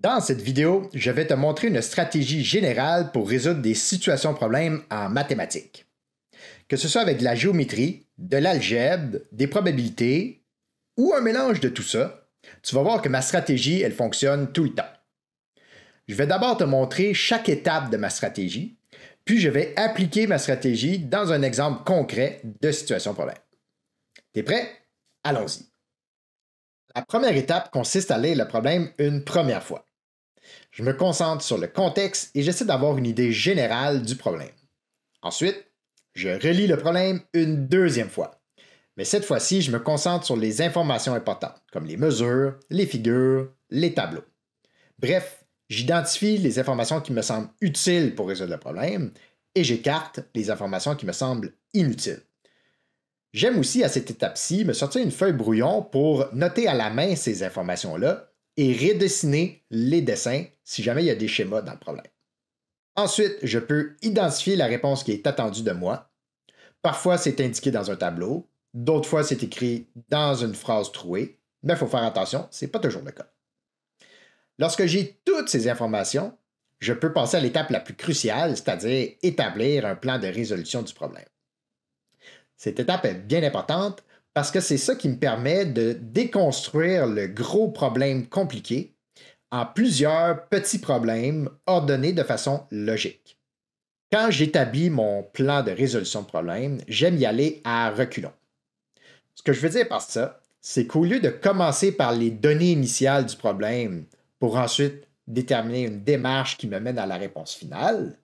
Dans cette vidéo, je vais te montrer une stratégie générale pour résoudre des situations problèmes en mathématiques. Que ce soit avec de la géométrie, de l'algèbre, des probabilités ou un mélange de tout ça, tu vas voir que ma stratégie, elle fonctionne tout le temps. Je vais d'abord te montrer chaque étape de ma stratégie, puis je vais appliquer ma stratégie dans un exemple concret de situation problème. T'es prêt? Allons-y. La première étape consiste à lire le problème une première fois. Je me concentre sur le contexte et j'essaie d'avoir une idée générale du problème. Ensuite, je relis le problème une deuxième fois. Mais cette fois-ci, je me concentre sur les informations importantes, comme les mesures, les figures, les tableaux. Bref, j'identifie les informations qui me semblent utiles pour résoudre le problème et j'écarte les informations qui me semblent inutiles. J'aime aussi à cette étape-ci me sortir une feuille brouillon pour noter à la main ces informations-là et redessiner les dessins si jamais il y a des schémas dans le problème. Ensuite, je peux identifier la réponse qui est attendue de moi. Parfois, c'est indiqué dans un tableau, d'autres fois, c'est écrit dans une phrase trouée, mais il faut faire attention, ce n'est pas toujours le cas. Lorsque j'ai toutes ces informations, je peux passer à l'étape la plus cruciale, c'est-à-dire établir un plan de résolution du problème. Cette étape est bien importante parce que c'est ça qui me permet de déconstruire le gros problème compliqué en plusieurs petits problèmes ordonnés de façon logique. Quand j'établis mon plan de résolution de problème, j'aime y aller à reculons. Ce que je veux dire par ça, c'est qu'au lieu de commencer par les données initiales du problème pour ensuite déterminer une démarche qui me mène à la réponse finale,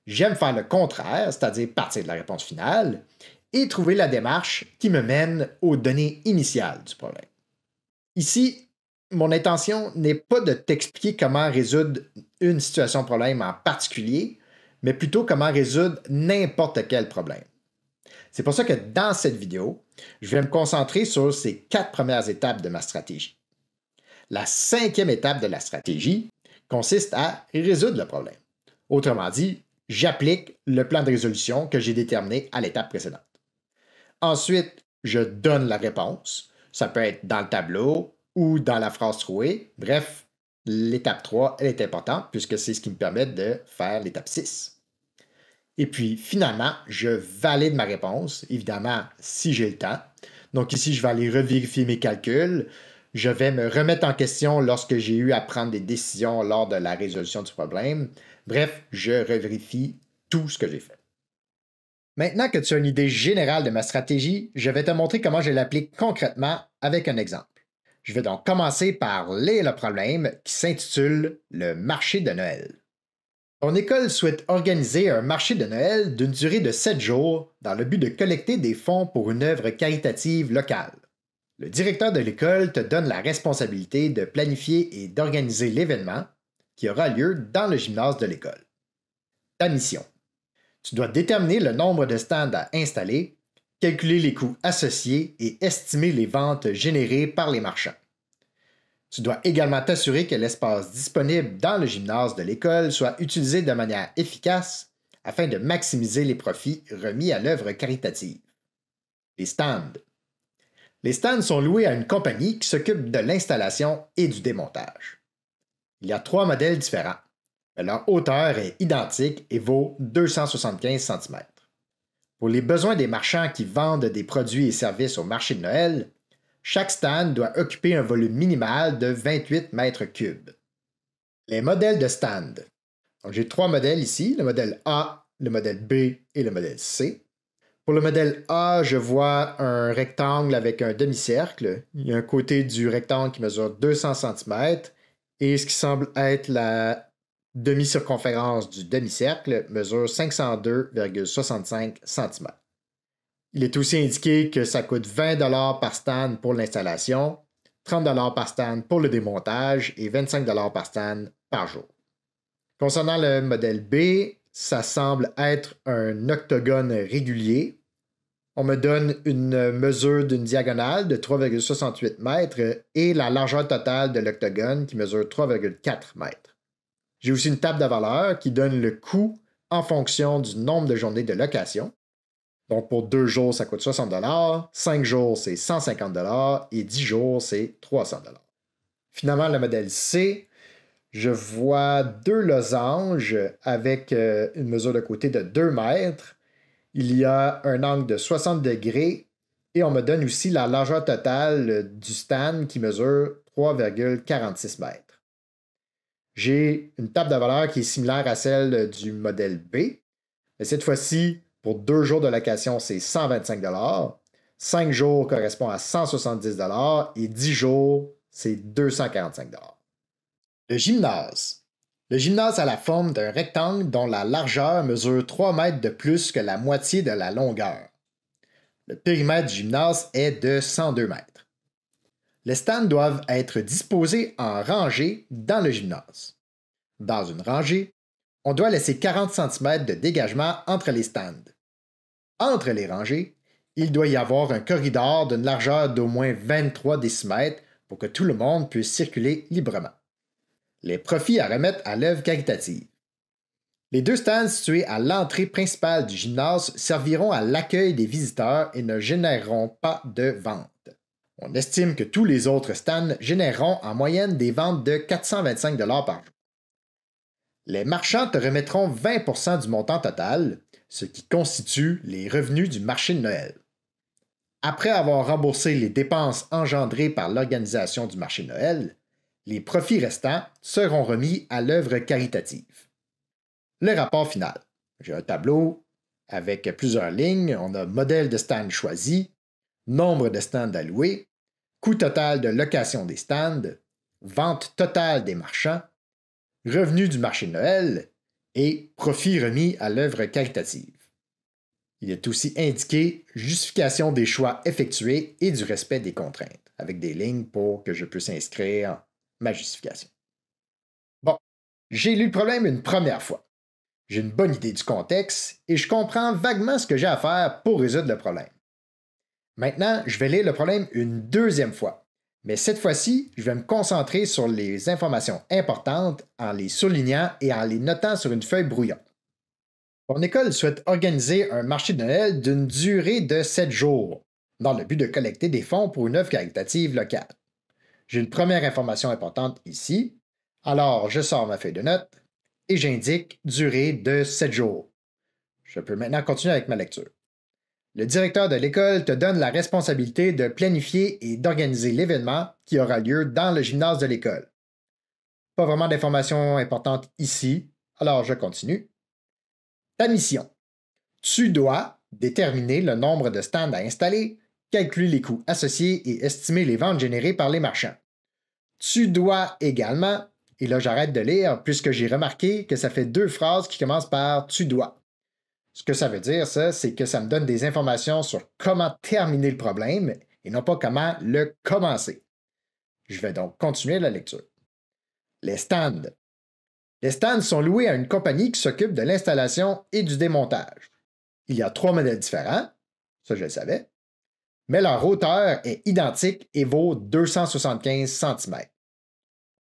j'aime faire le contraire, c'est-à-dire partir de la réponse finale et trouver la démarche qui me mène aux données initiales du problème. Ici, mon intention n'est pas de t'expliquer comment résoudre une situation problème en particulier, mais plutôt comment résoudre n'importe quel problème. C'est pour ça que dans cette vidéo, je vais me concentrer sur ces 4 premières étapes de ma stratégie. La 5e étape de la stratégie consiste à résoudre le problème. Autrement dit, j'applique le plan de résolution que j'ai déterminé à l'étape précédente. Ensuite, je donne la réponse. Ça peut être dans le tableau ou dans la phrase trouée. Bref, l'étape 3, elle est importante puisque c'est ce qui me permet de faire l'étape 6. Et puis, finalement, je valide ma réponse, évidemment, si j'ai le temps. Donc ici, je vais aller revérifier mes calculs. Je vais me remettre en question lorsque j'ai eu à prendre des décisions lors de la résolution du problème. Bref, je revérifie tout ce que j'ai fait. Maintenant que tu as une idée générale de ma stratégie, je vais te montrer comment je l'applique concrètement avec un exemple. Je vais donc commencer par lire le problème qui s'intitule « Le marché de Noël ». Ton école souhaite organiser un marché de Noël d'une durée de 7 jours dans le but de collecter des fonds pour une œuvre caritative locale. Le directeur de l'école te donne la responsabilité de planifier et d'organiser l'événement qui aura lieu dans le gymnase de l'école. Ta mission. Tu dois déterminer le nombre de stands à installer, calculer les coûts associés et estimer les ventes générées par les marchands. Tu dois également t'assurer que l'espace disponible dans le gymnase de l'école soit utilisé de manière efficace afin de maximiser les profits remis à l'œuvre caritative. Les stands. Les stands sont loués à une compagnie qui s'occupe de l'installation et du démontage. Il y a 3 modèles différents. Leur hauteur est identique et vaut 275 cm. Pour les besoins des marchands qui vendent des produits et services au marché de Noël, chaque stand doit occuper un volume minimal de 28 mètres cubes. Les modèles de stand. J'ai 3 modèles ici, le modèle A, le modèle B et le modèle C. Pour le modèle A, je vois un rectangle avec un demi-cercle. Il y a un côté du rectangle qui mesure 200 cm et ce qui semble être la demi-circonférence du demi-cercle mesure 502,65 cm. Il est aussi indiqué que ça coûte 20 $ par stand pour l'installation, 30 $ par stand pour le démontage et 25 $ par stand par jour. Concernant le modèle B, ça semble être un octogone régulier. On me donne une mesure d'une diagonale de 3,68 mètres et la largeur totale de l'octogone qui mesure 3,4 mètres. J'ai aussi une table de valeur qui donne le coût en fonction du nombre de journées de location. Donc pour 2 jours, ça coûte 60 $, 5 jours, c'est 150 $ et 10 jours, c'est 300 $. Finalement, le modèle C, Je vois deux losanges avec une mesure de côté de 2 mètres. Il y a un angle de 60 degrés et on me donne aussi la largeur totale du stand qui mesure 3,46 mètres. J'ai une table de valeur qui est similaire à celle du modèle B, mais cette fois-ci, pour 2 jours de location, c'est 125 5 jours correspond à 170 et 10 jours, c'est 245 Le gymnase. Le gymnase a la forme d'un rectangle dont la largeur mesure 3 mètres de plus que la moitié de la longueur. Le périmètre du gymnase est de 102 mètres. Les stands doivent être disposés en rangée dans le gymnase. Dans une rangée, on doit laisser 40 cm de dégagement entre les stands. Entre les rangées, il doit y avoir un corridor d'une largeur d'au moins 23 décimètres pour que tout le monde puisse circuler librement. Les profits à remettre à l'œuvre caritative. Les 2 stands situés à l'entrée principale du gymnase serviront à l'accueil des visiteurs et ne généreront pas de ventes. On estime que tous les autres stands généreront en moyenne des ventes de 425 par jour. Les marchands te remettront 20 du montant total, ce qui constitue les revenus du marché de Noël. Après avoir remboursé les dépenses engendrées par l'organisation du marché de Noël, les profits restants seront remis à l'œuvre caritative. Le rapport final. J'ai un tableau avec plusieurs lignes. On a modèle de stand choisi, nombre de stands alloués, coût total de location des stands, vente totale des marchands, revenu du marché de Noël et profit remis à l'œuvre caritative. Il est aussi indiqué justification des choix effectués et du respect des contraintes, avec des lignes pour que je puisse inscrire ma justification. Bon, j'ai lu le problème une première fois. J'ai une bonne idée du contexte et je comprends vaguement ce que j'ai à faire pour résoudre le problème. Maintenant, je vais lire le problème une deuxième fois, mais cette fois-ci, je vais me concentrer sur les informations importantes en les soulignant et en les notant sur une feuille brouillon. Mon école souhaite organiser un marché de Noël d'une durée de 7 jours, dans le but de collecter des fonds pour une œuvre caritative locale. J'ai une première information importante ici, alors je sors ma feuille de notes et j'indique durée de 7 jours. Je peux maintenant continuer avec ma lecture. Le directeur de l'école te donne la responsabilité de planifier et d'organiser l'événement qui aura lieu dans le gymnase de l'école. Pas vraiment d'informations importantes ici, alors je continue. Ta mission. Tu dois déterminer le nombre de stands à installer, calculer les coûts associés et estimer les ventes générées par les marchands. Tu dois également, et là j'arrête de lire puisque j'ai remarqué que ça fait 2 phrases qui commencent par tu dois. Ce que ça veut dire, ça, c'est que ça me donne des informations sur comment terminer le problème et non pas comment le commencer. Je vais donc continuer la lecture. Les stands. Les stands sont loués à une compagnie qui s'occupe de l'installation et du démontage. Il y a 3 modèles différents, ça je le savais, mais leur hauteur est identique et vaut 275 cm.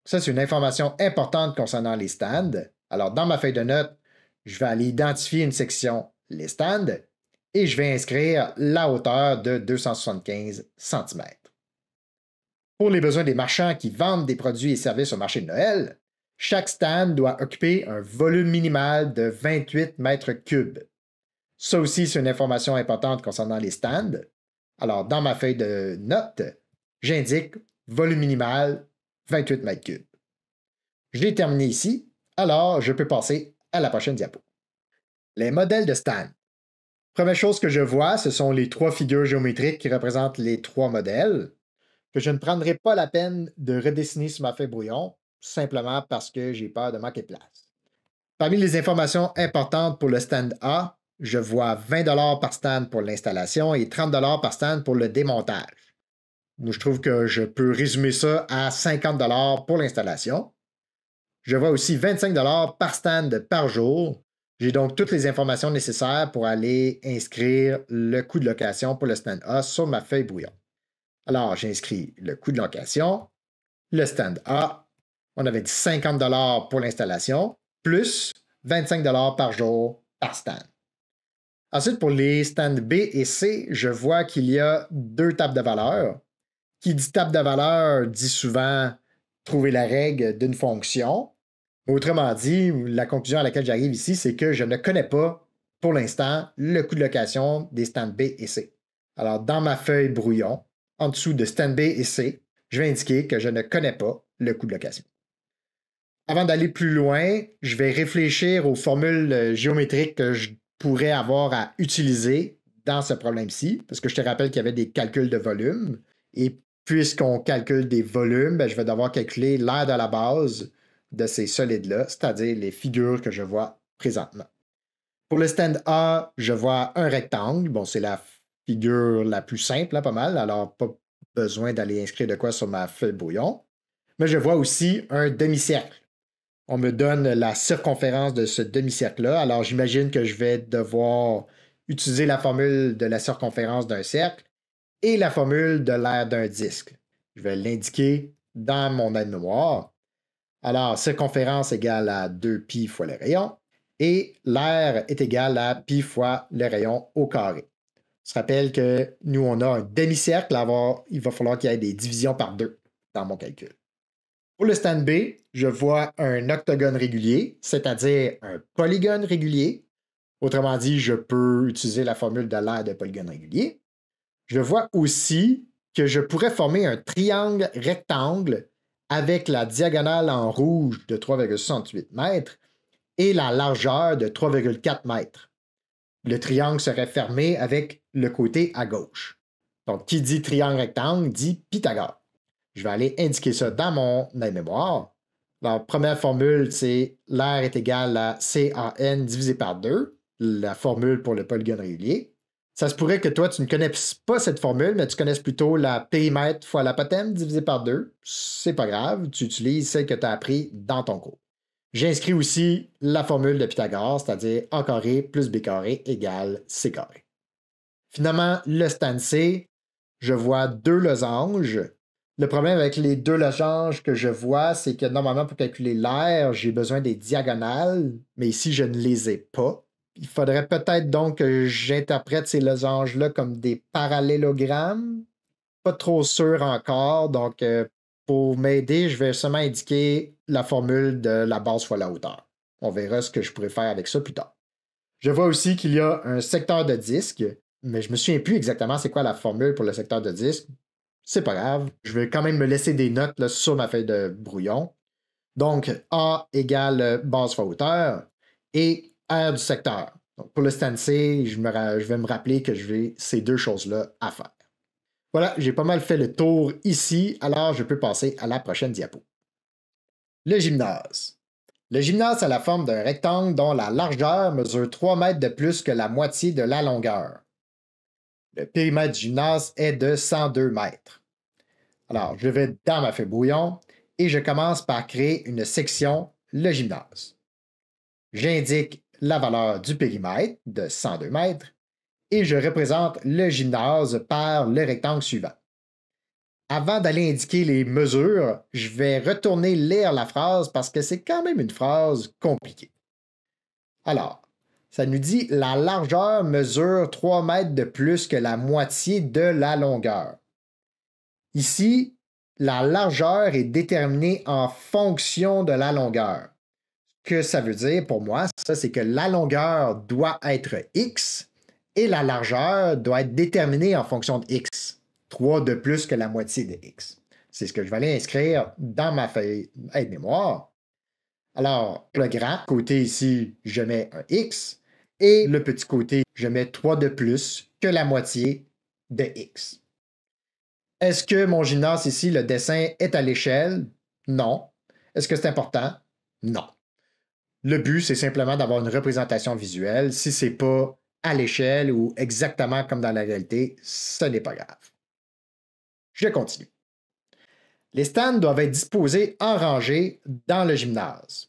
Ça, c'est une information importante concernant les stands. Alors, dans ma feuille de notes, je vais aller identifier une section les stands et je vais inscrire la hauteur de 275 cm. Pour les besoins des marchands qui vendent des produits et services au marché de Noël, chaque stand doit occuper un volume minimal de 28 mètres cubes. Ça aussi, c'est une information importante concernant les stands. Alors, dans ma feuille de notes, j'indique volume minimal 28 mètres cubes. Je l'ai terminé ici, alors je peux passer à la prochaine diapo. Les modèles de stand. Première chose que je vois, ce sont les 3 figures géométriques qui représentent les 3 modèles, que je ne prendrai pas la peine de redessiner sur ma feuille brouillon, simplement parce que j'ai peur de manquer de place. Parmi les informations importantes pour le stand A, je vois 20 $ par stand pour l'installation et 30 $ par stand pour le démontage. Je trouve que je peux résumer ça à 50 $ pour l'installation. Je vois aussi 25 $ par stand par jour. J'ai donc toutes les informations nécessaires pour aller inscrire le coût de location pour le stand A sur ma feuille brouillon. Alors, j'inscris le coût de location, le stand A. On avait dit 50 $ pour l'installation, plus 25 $ par jour par stand. Ensuite, pour les stands B et C, je vois qu'il y a 2 tables de valeur. Qui dit table de valeur dit souvent trouver la règle d'une fonction. Autrement dit, la conclusion à laquelle j'arrive ici, c'est que je ne connais pas, pour l'instant, le coût de location des stands B et C. Alors, dans ma feuille brouillon, en dessous de stand B et C, je vais indiquer que je ne connais pas le coût de location. Avant d'aller plus loin, je vais réfléchir aux formules géométriques que je pourrais avoir à utiliser dans ce problème-ci, parce que je te rappelle qu'il y avait des calculs de volume. Et puisqu'on calcule des volumes, ben, je vais devoir calculer l'aire de la base de ces solides-là, c'est-à-dire les figures que je vois présentement. Pour le stand A, je vois un rectangle. Bon, c'est la figure la plus simple, hein, pas mal, alors pas besoin d'aller inscrire de quoi sur ma feuille brouillon. Mais je vois aussi un demi-cercle. On me donne la circonférence de ce demi-cercle-là. Alors, j'imagine que je vais devoir utiliser la formule de la circonférence d'un cercle et la formule de l'aire d'un disque. Je vais l'indiquer dans mon aide-mémoire. Alors, circonférence égale à 2pi fois le rayon et l'aire est égale à pi fois le rayon au carré. On se rappelle que nous, on a un demi-cercle. Il va falloir qu'il y ait des divisions par 2 dans mon calcul. Pour le stand B, je vois un octogone régulier, c'est-à-dire un polygone régulier. Autrement dit, je peux utiliser la formule de l'aire de polygone régulier. Je vois aussi que je pourrais former un triangle rectangle avec la diagonale en rouge de 3,68 mètres et la largeur de 3,4 mètres. Le triangle serait fermé avec le côté à gauche. Donc, qui dit triangle rectangle dit Pythagore. Je vais aller indiquer ça dans mon aide-mémoire. La première formule, c'est l'aire est égal à CAN divisé par 2, la formule pour le polygone régulier. Ça se pourrait que toi, tu ne connaisses pas cette formule, mais tu connaisses plutôt la périmètre fois l'apothème divisé par 2. C'est pas grave, tu utilises celle que tu as appris dans ton cours. J'inscris aussi la formule de Pythagore, c'est-à-dire A carré plus B carré égale C carré. Finalement, le stand C, je vois deux losanges. Le problème avec les deux losanges que je vois, c'est que normalement, pour calculer l'aire, j'ai besoin des diagonales, mais ici, je ne les ai pas. Il faudrait peut-être donc que j'interprète ces losanges-là comme des parallélogrammes. Pas trop sûr encore, donc pour m'aider, je vais seulement indiquer la formule de la base fois la hauteur. On verra ce que je pourrais faire avec ça plus tard. Je vois aussi qu'il y a un secteur de disque, mais je me souviens plus exactement c'est quoi la formule pour le secteur de disque. C'est pas grave. Je vais quand même me laisser des notes là, sur ma feuille de brouillon. Donc, A égale base fois hauteur et R du secteur. Donc, pour le stand C, je vais me rappeler que je vais ces deux choses-là à faire. Voilà, j'ai pas mal fait le tour ici, alors je peux passer à la prochaine diapo. Le gymnase. Le gymnase a la forme d'un rectangle dont la largeur mesure 3 mètres de plus que la moitié de la longueur. Le périmètre du gymnase est de 102 mètres. Alors, je vais dans ma feuille brouillon et je commence par créer une section, le gymnase. J'indique la valeur du périmètre de 102 mètres et je représente le gymnase par le rectangle suivant. Avant d'aller indiquer les mesures, je vais retourner lire la phrase parce que c'est quand même une phrase compliquée. Alors, ça nous dit la largeur mesure 3 mètres de plus que la moitié de la longueur. Ici, la largeur est déterminée en fonction de la longueur. Ce que ça veut dire pour moi, ça, c'est que la longueur doit être x et la largeur doit être déterminée en fonction de x. 3 de plus que la moitié de x. C'est ce que je vais aller inscrire dans ma feuille aide-mémoire. Alors, le grand côté ici, je mets un x et le petit côté, je mets 3 de plus que la moitié de x. Est-ce que mon gymnase ici, le dessin est à l'échelle? Non. Est-ce que c'est important? Non. Le but, c'est simplement d'avoir une représentation visuelle. Si ce n'est pas à l'échelle ou exactement comme dans la réalité, ce n'est pas grave. Je continue. Les stands doivent être disposés en rangée dans le gymnase.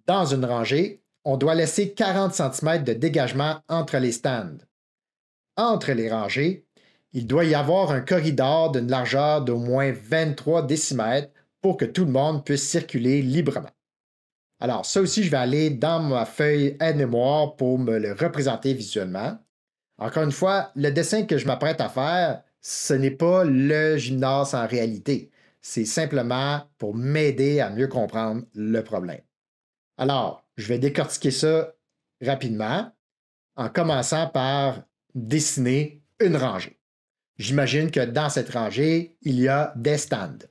Dans une rangée, on doit laisser 40 cm de dégagement entre les stands. Entre les rangées, il doit y avoir un corridor d'une largeur d'au moins 23 décimètres pour que tout le monde puisse circuler librement. Alors, ça aussi, je vais aller dans ma feuille aide-mémoire pour me le représenter visuellement. Encore une fois, le dessin que je m'apprête à faire, ce n'est pas le gymnase en réalité. C'est simplement pour m'aider à mieux comprendre le problème. Alors, je vais décortiquer ça rapidement en commençant par dessiner une rangée. J'imagine que dans cette rangée, il y a des stands.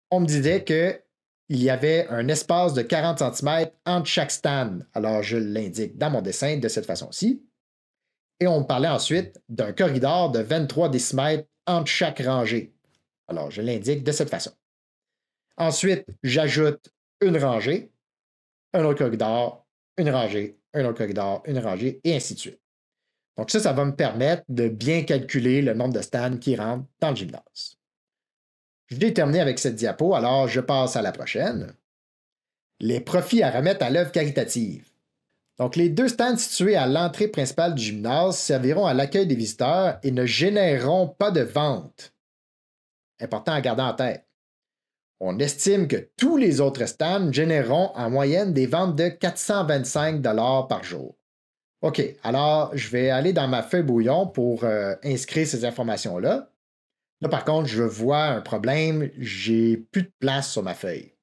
On me disait qu'il y avait un espace de 40 cm entre chaque stand. Alors, je l'indique dans mon dessin de cette façon-ci. Et on me parlait ensuite d'un corridor de 23 décimètres entre chaque rangée. Alors, je l'indique de cette façon. Ensuite, j'ajoute une rangée, un autre corridor, une rangée, un autre corridor, une rangée, et ainsi de suite. Donc ça va me permettre de bien calculer le nombre de stands qui rentrent dans le gymnase. J'ai terminé avec cette diapo, alors je passe à la prochaine. Les profits à remettre à l'œuvre caritative. Donc les deux stands situés à l'entrée principale du gymnase serviront à l'accueil des visiteurs et ne généreront pas de vente. Important à garder en tête. On estime que tous les autres stands généreront en moyenne des ventes de 425 $ par jour. OK, alors je vais aller dans ma feuille brouillon pour inscrire ces informations-là. Là, par contre, je vois un problème, j'ai plus de place sur ma feuille.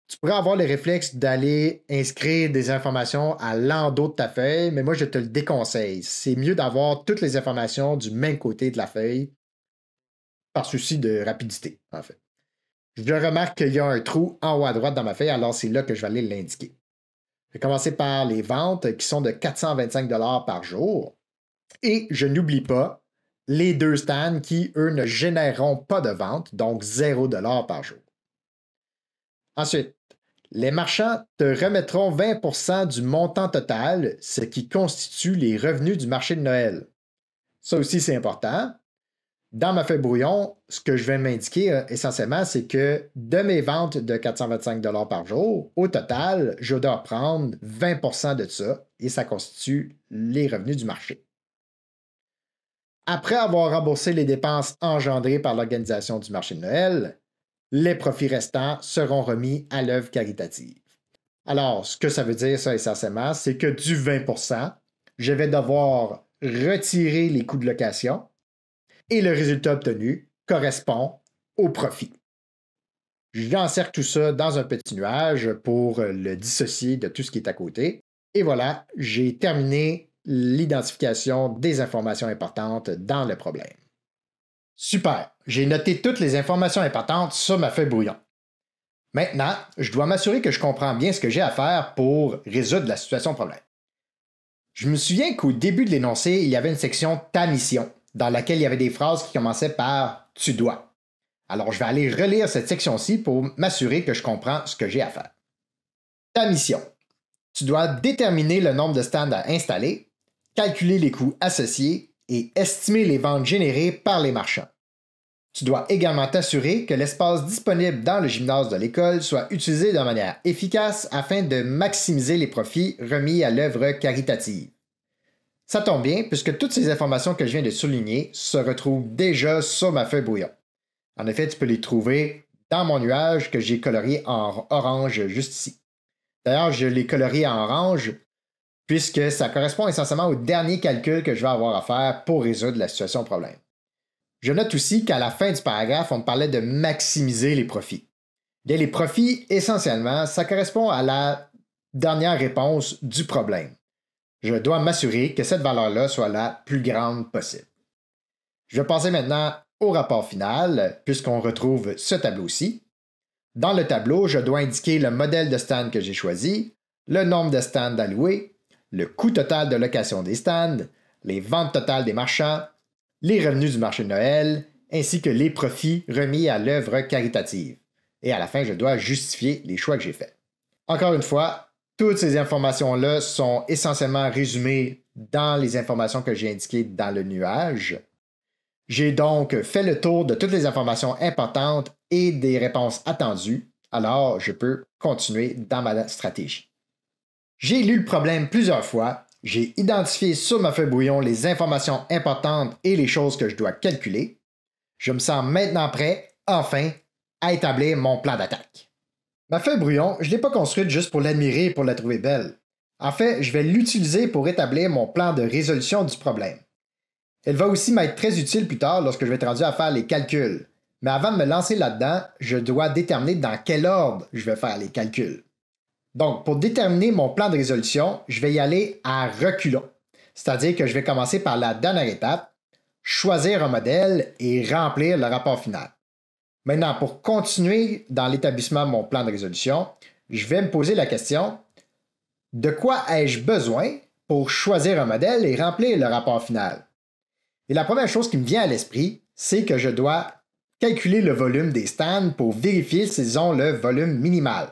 Tu pourrais avoir le réflexe d'aller inscrire des informations à l'endos de ta feuille, mais moi, je te le déconseille. C'est mieux d'avoir toutes les informations du même côté de la feuille, par souci de rapidité, en fait. Je remarque qu'il y a un trou en haut à droite dans ma feuille, alors c'est là que je vais aller l'indiquer. Je vais commencer par les ventes qui sont de 425 $ par jour. Et je n'oublie pas les deux stands qui, eux, ne généreront pas de vente, donc 0 $ par jour. Ensuite, les marchands te remettront 20 % du montant total, ce qui constitue les revenus du marché de Noël. Ça aussi, c'est important. Dans ma feuille brouillon, ce que je vais m'indiquer essentiellement, c'est que de mes ventes de 425 $ par jour, au total, je dois prendre 20 % de ça et ça constitue les revenus du marché. Après avoir remboursé les dépenses engendrées par l'organisation du marché de Noël, les profits restants seront remis à l'œuvre caritative. Alors, ce que ça veut dire, ça essentiellement, c'est que du 20 %, je vais devoir retirer les coûts de location et le résultat obtenu correspond au profit. J'encercle tout ça dans un petit nuage pour le dissocier de tout ce qui est à côté. Et voilà, j'ai terminé l'identification des informations importantes dans le problème. Super, j'ai noté toutes les informations importantes sur ma feuille brouillon. Maintenant, je dois m'assurer que je comprends bien ce que j'ai à faire pour résoudre la situation problème. Je me souviens qu'au début de l'énoncé, il y avait une section Ta mission, dans laquelle il y avait des phrases qui commençaient par Tu dois. Alors, je vais aller relire cette section-ci pour m'assurer que je comprends ce que j'ai à faire. Ta mission. Tu dois déterminer le nombre de stands à installer, calculer les coûts associés et estimer les ventes générées par les marchands. Tu dois également t'assurer que l'espace disponible dans le gymnase de l'école soit utilisé de manière efficace afin de maximiser les profits remis à l'œuvre caritative. Ça tombe bien puisque toutes ces informations que je viens de souligner se retrouvent déjà sur ma feuille brouillon. En effet, tu peux les trouver dans mon nuage que j'ai colorié en orange juste ici. D'ailleurs, je l'ai colorié en orange puisque ça correspond essentiellement au dernier calcul que je vais avoir à faire pour résoudre la situation problème. Je note aussi qu'à la fin du paragraphe, on me parlait de maximiser les profits. Bien, les profits, essentiellement, ça correspond à la dernière réponse du problème. Je dois m'assurer que cette valeur-là soit la plus grande possible. Je vais passer maintenant au rapport final, puisqu'on retrouve ce tableau-ci. Dans le tableau, je dois indiquer le modèle de stand que j'ai choisi, le nombre de stands alloués, le coût total de location des stands, les ventes totales des marchands, les revenus du marché de Noël, ainsi que les profits remis à l'œuvre caritative. Et à la fin, je dois justifier les choix que j'ai faits. Encore une fois, toutes ces informations-là sont essentiellement résumées dans les informations que j'ai indiquées dans le nuage. J'ai donc fait le tour de toutes les informations importantes et des réponses attendues, alors je peux continuer dans ma stratégie. J'ai lu le problème plusieurs fois, j'ai identifié sur ma feuille brouillon les informations importantes et les choses que je dois calculer. Je me sens maintenant prêt, enfin, à établir mon plan d'attaque. Ma feuille brouillon, je ne l'ai pas construite juste pour l'admirer et pour la trouver belle. En fait, je vais l'utiliser pour établir mon plan de résolution du problème. Elle va aussi m'être très utile plus tard lorsque je vais être rendu à faire les calculs. Mais avant de me lancer là-dedans, je dois déterminer dans quel ordre je vais faire les calculs. Donc, pour déterminer mon plan de résolution, je vais y aller à reculons. C'est-à-dire que je vais commencer par la dernière étape, choisir un modèle et remplir le rapport final. Maintenant, pour continuer dans l'établissement de mon plan de résolution, je vais me poser la question, de quoi ai-je besoin pour choisir un modèle et remplir le rapport final? Et la première chose qui me vient à l'esprit, c'est que je dois calculer le volume des stands pour vérifier s'ils ont le volume minimal.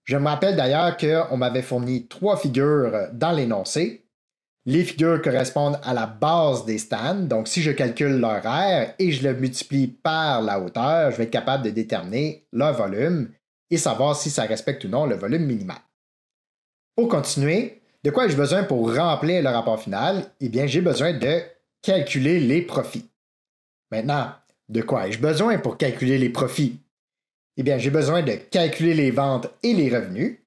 Je me rappelle d'ailleurs qu'on m'avait fourni 3 figures dans l'énoncé. Les figures correspondent à la base des stands, donc si je calcule leur R et je le multiplie par la hauteur, je vais être capable de déterminer leur volume et savoir si ça respecte ou non le volume minimal. Pour continuer, de quoi ai-je besoin pour remplir le rapport final? Eh bien, j'ai besoin de calculer les profits. Maintenant, de quoi ai-je besoin pour calculer les profits? Eh bien, j'ai besoin de calculer les ventes et les revenus.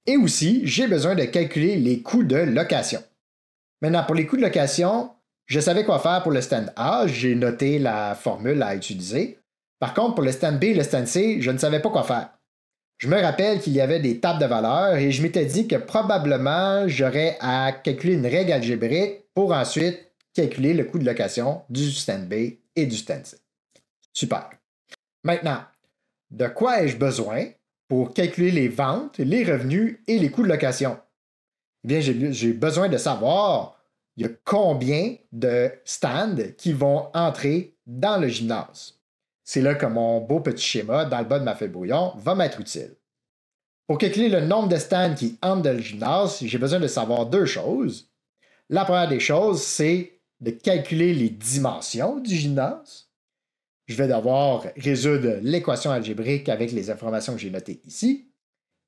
Et aussi, j'ai besoin de calculer les coûts de location. Maintenant, pour les coûts de location, je savais quoi faire pour le stand A, j'ai noté la formule à utiliser. Par contre, pour le stand B et le stand C, je ne savais pas quoi faire. Je me rappelle qu'il y avait des tables de valeurs et je m'étais dit que probablement j'aurais à calculer une règle algébrique pour ensuite calculer le coût de location du stand B et du stand C. Super. Maintenant, de quoi ai-je besoin pour calculer les ventes, les revenus et les coûts de location? Eh bien, j'ai besoin de savoir il y a combien de stands qui vont entrer dans le gymnase. C'est là que mon beau petit schéma dans le bas de ma feuille brouillon va m'être utile. Pour calculer le nombre de stands qui entrent dans le gymnase, j'ai besoin de savoir 2 choses. La première des choses, c'est de calculer les dimensions du gymnase. Je vais devoir résoudre l'équation algébrique avec les informations que j'ai notées ici.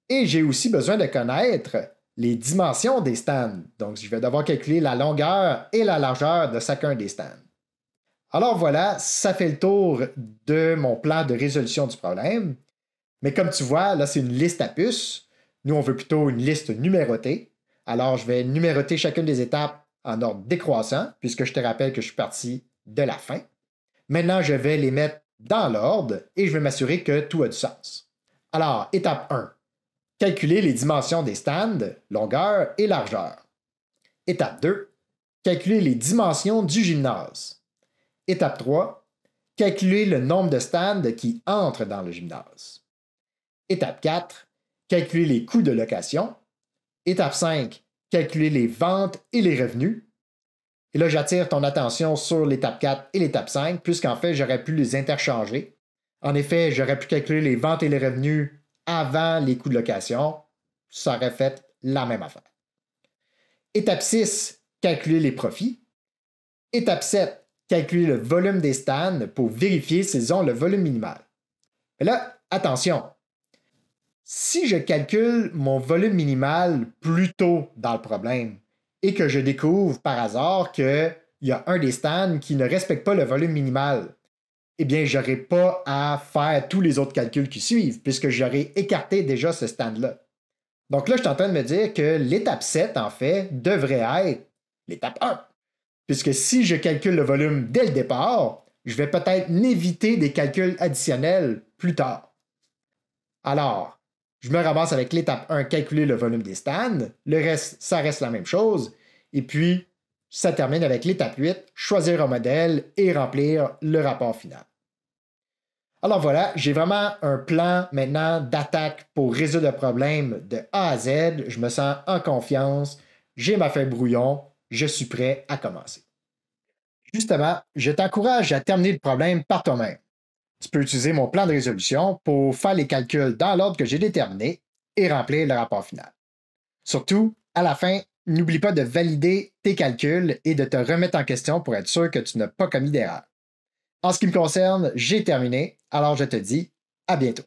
Et j'ai aussi besoin de connaître les dimensions des stands. Donc, je vais devoir calculer la longueur et la largeur de chacun des stands. Alors voilà, ça fait le tour de mon plan de résolution du problème. Mais comme tu vois, là, c'est une liste à puces. Nous, on veut plutôt une liste numérotée. Alors, je vais numéroter chacune des étapes en ordre décroissant, puisque je te rappelle que je suis parti de la fin. Maintenant, je vais les mettre dans l'ordre et je vais m'assurer que tout a du sens. Alors, étape 1. Calculer les dimensions des stands, longueur et largeur. Étape 2. Calculer les dimensions du gymnase. Étape 3. Calculer le nombre de stands qui entrent dans le gymnase. Étape 4. Calculer les coûts de location. Étape 5. Calculer les ventes et les revenus. Et là, j'attire ton attention sur l'étape 4 et l'étape 5, puisqu'en fait, j'aurais pu les interchanger. En effet, j'aurais pu calculer les ventes et les revenus avant les coûts de location. Ça aurait fait la même affaire. Étape 6, calculer les profits. Étape 7, calculer le volume des stands pour vérifier s'ils ont le volume minimal. Mais là, attention. Si je calcule mon volume minimal plus tôt dans le problème, et que je découvre par hasard qu'il y a un des stands qui ne respecte pas le volume minimal, eh bien, je n'aurai pas à faire tous les autres calculs qui suivent, puisque j'aurai écarté déjà ce stand-là. Donc là, je suis en train de me dire que l'étape 7, en fait, devrait être l'étape 1. Puisque si je calcule le volume dès le départ, je vais peut-être m'éviter des calculs additionnels plus tard. Alors, je me ramasse avec l'étape 1, calculer le volume des stands. Le reste, ça reste la même chose. Et puis, ça termine avec l'étape 8, choisir un modèle et remplir le rapport final. Alors voilà, j'ai vraiment un plan maintenant d'attaque pour résoudre le problème de A à Z. Je me sens en confiance. J'ai ma feuille brouillon. Je suis prêt à commencer. Justement, je t'encourage à terminer le problème par toi-même. Tu peux utiliser mon plan de résolution pour faire les calculs dans l'ordre que j'ai déterminé et remplir le rapport final. Surtout, à la fin, n'oublie pas de valider tes calculs et de te remettre en question pour être sûr que tu n'as pas commis d'erreur. En ce qui me concerne, j'ai terminé, alors je te dis à bientôt.